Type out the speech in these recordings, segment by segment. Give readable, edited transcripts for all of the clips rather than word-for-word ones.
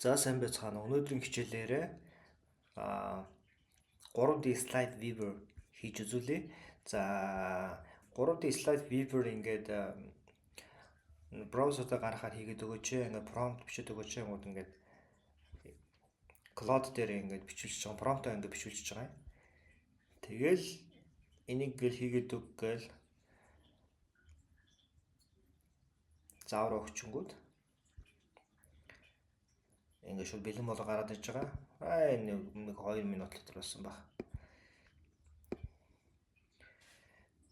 За сайн байцгаана. Өнөөдрийн хичээлээрээ 3D slide viewer хийж үзүүлье. За 3D slide viewer ингээд браузерда гаргахаар хийгээд өгөөч. Ингээд prompt бичиж өгөөч. Ингээд Claude дээр ингээд бичүүлж байгаа. Prompt-аа ингээд бичүүлж байгаа юм. Тэгэл энийг гэл хийгээд өг гээл заавар өгчөнгүүд ингээд шууд бэлэн болго гараад иж байгаа. Нэг 2 минут дотор болсон баг.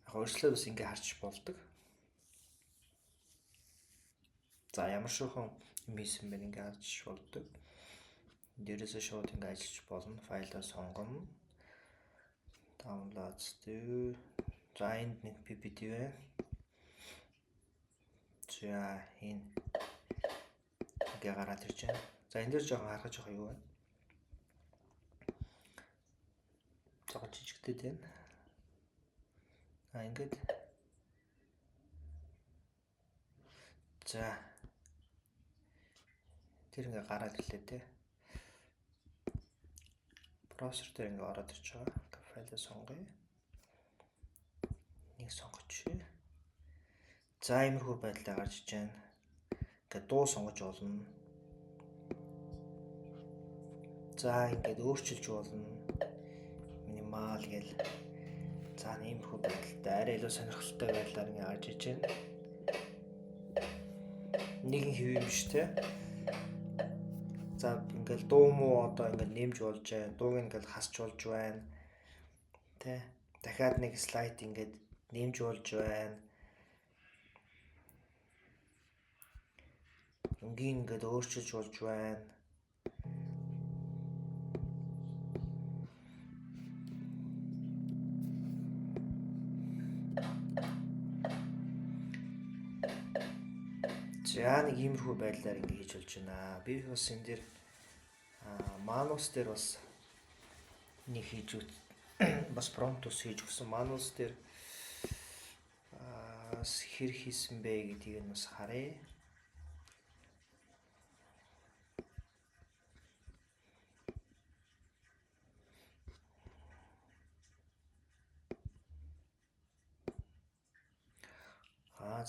Яг өөрчлөлөө бас ингээд харж болдог. За ямар шоухан юм хийсэн бэ ингээд харж болдог. Дээрээсээ шууд ингээд ажиллаж болно. Файлаа сонгоно. Downloads дээр. За энд нэг PPT байна. За энэ ингээд гараад ирж байна. За энэ дээр жоохон харахад жоохон юу байна? Жоохон жижигтэй байна. Ингээд. За. Тэр ингээд гараад ирлээ те. Браузер дээр ингээд ороод ирж байгаа. Файлаа сонгоё. Нэг сонгоч. За иймэрхүү байдлаар гарч иж байна. Ингээд дуу сонгож болно. За ингээд өөрчилж болно. Минимал гэл. За иймэрхүү байдалтай арай илүү сонирхолтой байдлаар ингээд гарч иж байна. Нэгэн хэв юм биш те. За ингээд дуу муу одоо ингээд нэмж болж байна. Дууг ингээд хасч болж байна. Тэ. Дахиад нэг слайд ингээд нэмж болж байна. Өнгийн ингээд өөрчилж болж байна. За нэг иймэрхүү байдлаар ингээд хийж болж байна. Би бас энэ дээр Manus дээр бас нэг хийж бас prompt ус хийж өгсөн. Manus дээр хэр хийсэн бэ гэдгийг нь бас харъя.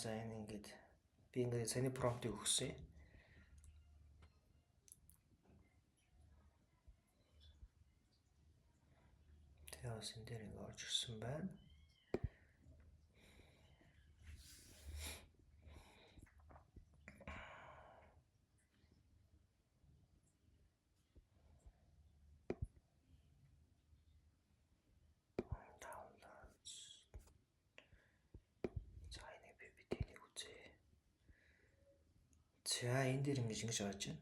За энэ ингээд би ингээд саяны prompt-ыг өгсөн. Тэгээс энэ дээр ингээд орж ирсэн байна. За энэ дээр ингэж орж байна.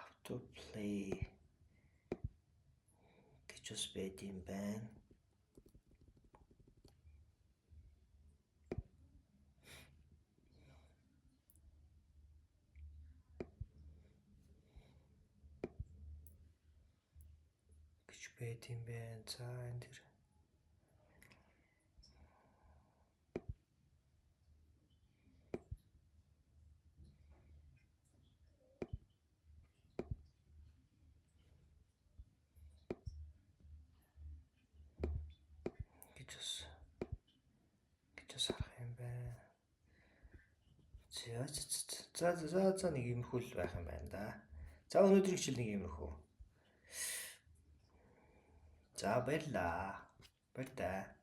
Autoplay гэж бас байд юм байна. Гэж байд юм байна. За энэ дээр гэж харах юм байна. За нэг иймэрхүү л байх юм байна да. За өнөөдрийн хичээл нэг иймэрхүү. За баярлаа. Баяр таа.